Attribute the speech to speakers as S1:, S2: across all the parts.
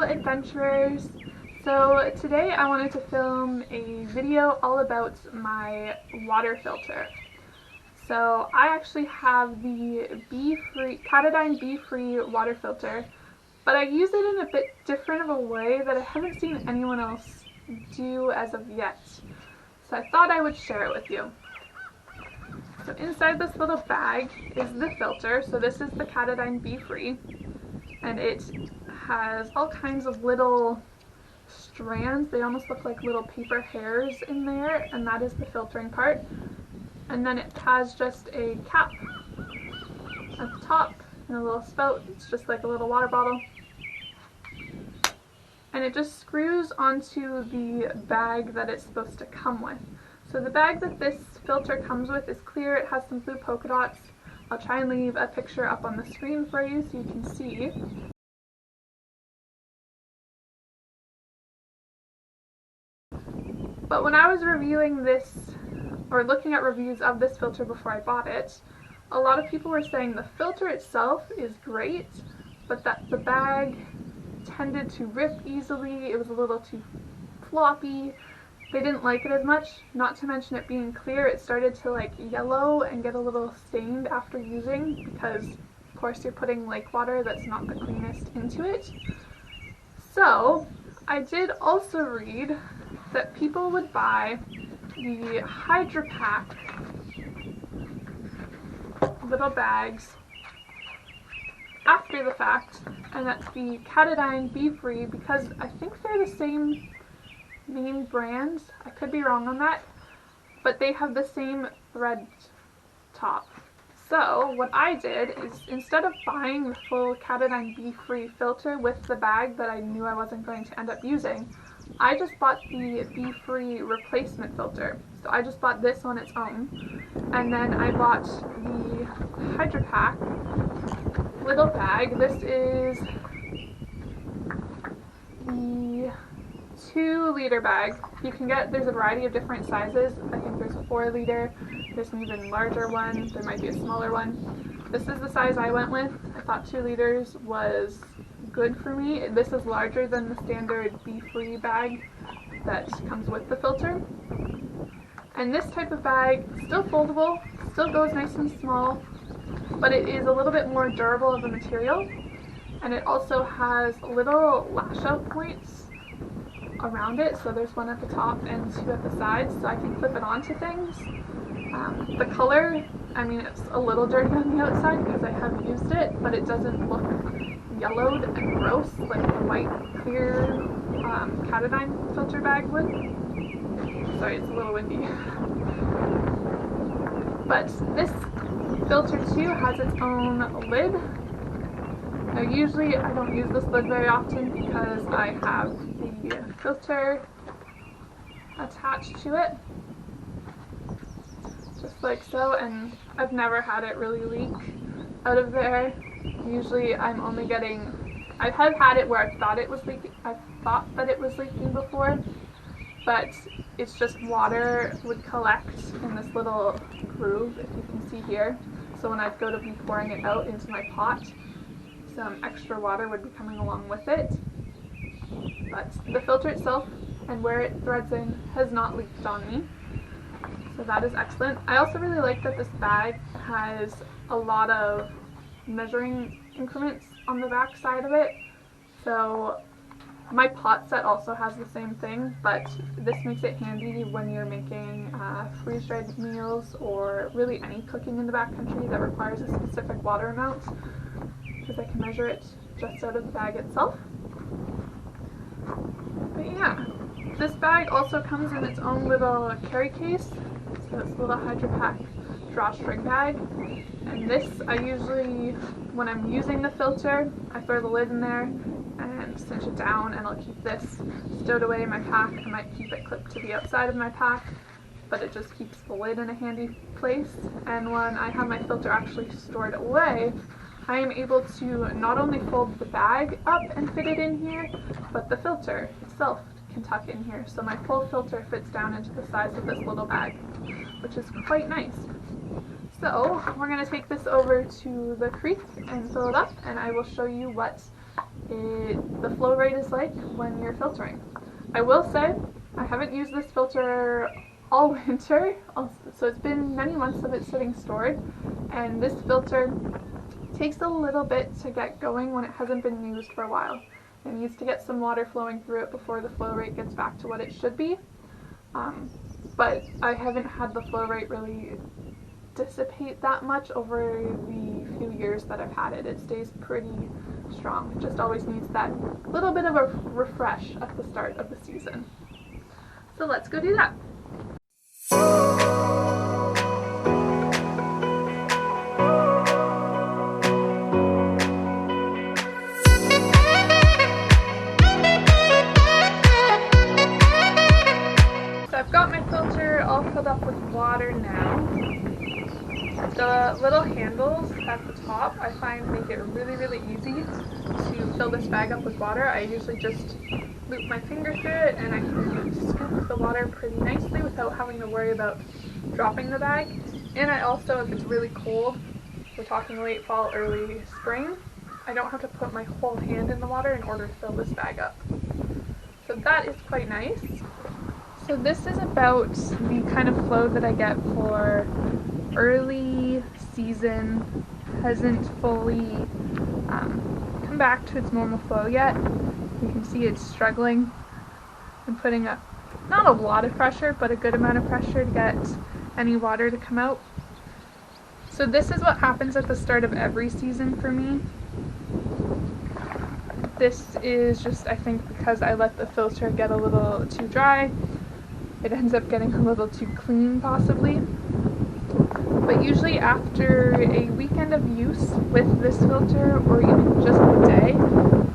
S1: adventurers. So today I wanted to film a video all about my water filter. So I actually have the Katadyn BeFree water filter, but I use it in a bit different of a way that I haven't seen anyone else do as of yet. So I thought I would share it with you. So inside this little bag is the filter. So this is the Katadyn BeFree, and it has all kinds of little strands. They almost look like little paper hairs in there, and that is the filtering part. And then it has just a cap at the top and a little spout. It's just like a little water bottle. And it just screws onto the bag that it's supposed to come with. So the bag that this filter comes with is clear. It has some blue polka dots. I'll try and leave a picture up on the screen for you so you can see. But when I was reviewing this, or looking at reviews of this filter before I bought it, a lot of people were saying the filter itself is great, but that the bag tended to rip easily. It was a little too floppy. They didn't like it as much. Not to mention it being clear, it started to like yellow and get a little stained after using, because of course you're putting lake water that's not the cleanest into it. So I did also read that people would buy the Hydrapak little bags after the fact, and that's the Katadyn BeFree, because I think they're the same main brand. I could be wrong on that, but they have the same thread top. So what I did is, instead of buying the full Katadyn BeFree filter with the bag that I knew I wasn't going to end up using, I just bought the BeFree replacement filter. So I just bought this on its own, and then I bought the Hydrapak little bag. This is the 2-liter bag. You can get, there's a variety of different sizes. I think there's a 4-liter, there's an even larger one, there might be a smaller one. This is the size I went with. I thought 2 liters was good for me. This is larger than the standard BeFree bag that comes with the filter. And this type of bag, still foldable, still goes nice and small, but it is a little bit more durable of a material, and it also has little lash out points around it. So there's one at the top and 2 at the sides, so I can clip it onto things. The color, I mean, it's a little dirty on the outside because I have used it, but it doesn't look yellowed and gross like the white clear Katadyn filter bag would. Sorry, it's a little windy. But this filter too has its own lid. Now usually I don't use this lid very often because I have the filter attached to it, just like so, and I've never had it really leak out of there. Usually I'm only getting, I have had it where I thought it was leaking, I thought that it was leaking before, but it's just water would collect in this little groove, if you can see here. So when I'd go to be pouring it out into my pot, some extra water would be coming along with it. But the filter itself and where it threads in has not leaked on me, so that is excellent. I also really like that this bag has a lot of measuring increments on the back side of it. So my pot set also has the same thing, but this makes it handy when you're making freeze-dried meals or really any cooking in the backcountry that requires a specific water amount, because I can measure it just out of the bag itself. But yeah, this bag also comes in its own little carry case. So it's a little Hydrapak drawstring bag. And this, I usually, when I'm using the filter, I throw the lid in there and cinch it down, and I'll keep this stowed away in my pack. I might keep it clipped to the outside of my pack, but it just keeps the lid in a handy place. And when I have my filter actually stored away, I am able to not only fold the bag up and fit it in here, but the filter itself can tuck in here. So my full filter fits down into the size of this little bag, which is quite nice. So we're going to take this over to the creek and fill it up, and I will show you what the flow rate is like when you're filtering. I will say, I haven't used this filter all winter, so it's been many months of it sitting stored, and this filter takes a little bit to get going when it hasn't been used for a while. It needs to get some water flowing through it before the flow rate gets back to what it should be. But I haven't had the flow rate really dissipate that much over the few years that I've had it. It stays pretty strong. It just always needs that little bit of a refresh at the start of the season. So let's go do that. So I've got my filter all filled up with water now. The little handles at the top I find make it really easy to fill this bag up with water. I usually just loop my finger through it and I can scoop the water pretty nicely without having to worry about dropping the bag. And I also, if it's really cold, we're talking late fall, early spring, I don't have to put my whole hand in the water in order to fill this bag up. So that is quite nice. So this is about the kind of flow that I get for early season. Hasn't fully come back to its normal flow yet. You can see it's struggling. I'm putting up not a lot of pressure, but a good amount of pressure to get any water to come out. So this is what happens at the start of every season for me. This is just, I think, because I let the filter get a little too dry. It ends up getting a little too clean, possibly. But usually after a weekend of use with this filter, or even just a day,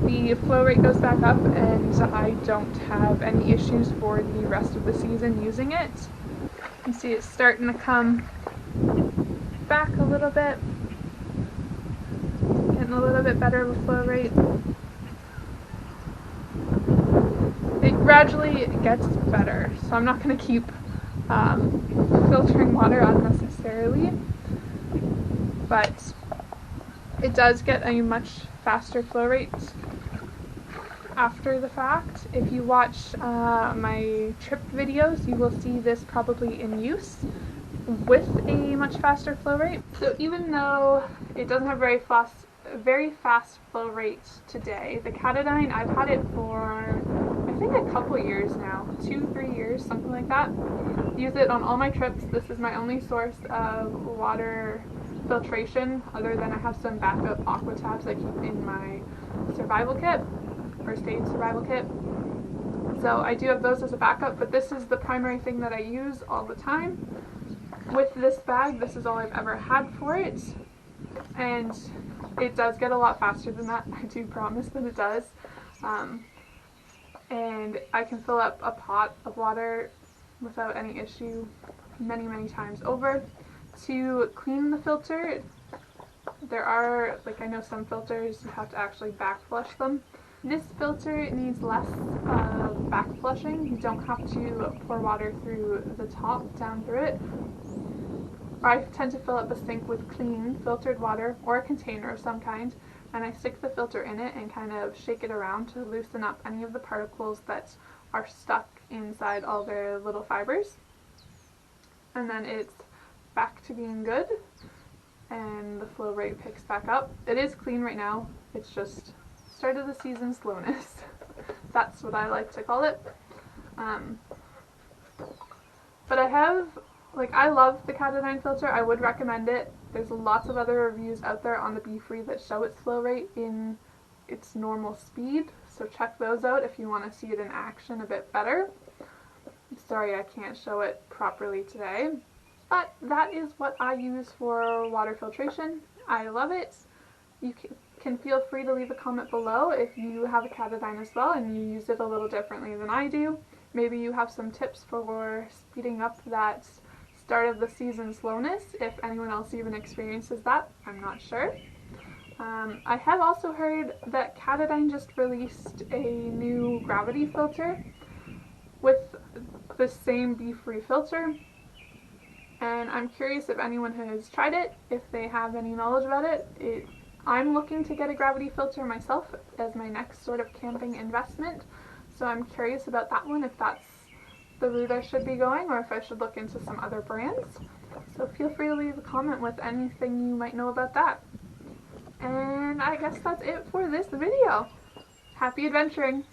S1: the flow rate goes back up and I don't have any issues for the rest of the season using it. You can see it's starting to come back a little bit, getting a little bit better of a flow rate. It gradually gets better, so I'm not going to keep filtering water unnecessarily, but it does get a much faster flow rate after the fact. If you watch my trip videos, you will see this probably in use with a much faster flow rate. So even though it doesn't have very fast flow rate today, the Katadyn, I've had it for I think a couple years now, 2-3 years, something like that. Use it on all my trips. This is my only source of water filtration, other than I have some backup aqua tabs I keep in my survival kit, first aid survival kit. So I do have those as a backup, but this is the primary thing that I use all the time. With this bag, this is all I've ever had for it, and it does get a lot faster than that. I do promise that it does. And I can fill up a pot of water without any issue many times over. To clean the filter, there are, I know some filters you have to actually back flush them. This filter needs less back flushing. You don't have to pour water through the top, down through it. I tend to fill up a sink with clean filtered water or a container of some kind, and I stick the filter in it and kind of shake it around to loosen up any of the particles that are stuck inside all their little fibers. And then it's back to being good, and the flow rate picks back up. It is clean right now, it's just start of the season slowness. That's what I like to call it. But I love the Katadyn filter. I would recommend it. There's lots of other reviews out there on the BeFree that show its flow rate in its normal speed, so check those out if you want to see it in action a bit better. Sorry I can't show it properly today, but that is what I use for water filtration. I love it. You can feel free to leave a comment below if you have a Katadyn as well and you use it a little differently than I do. Maybe you have some tips for speeding up that start of the season slowness, if anyone else even experiences that. I'm not sure. I have also heard that Katadyn just released a new gravity filter with the same BeFree filter, and I'm curious if anyone has tried it, if they have any knowledge about it. I'm looking to get a gravity filter myself as my next sort of camping investment, so I'm curious about that one, if that's the route I should be going or if I should look into some other brands. So feel free to leave a comment with anything you might know about that. And I guess that's it for this video. Happy adventuring!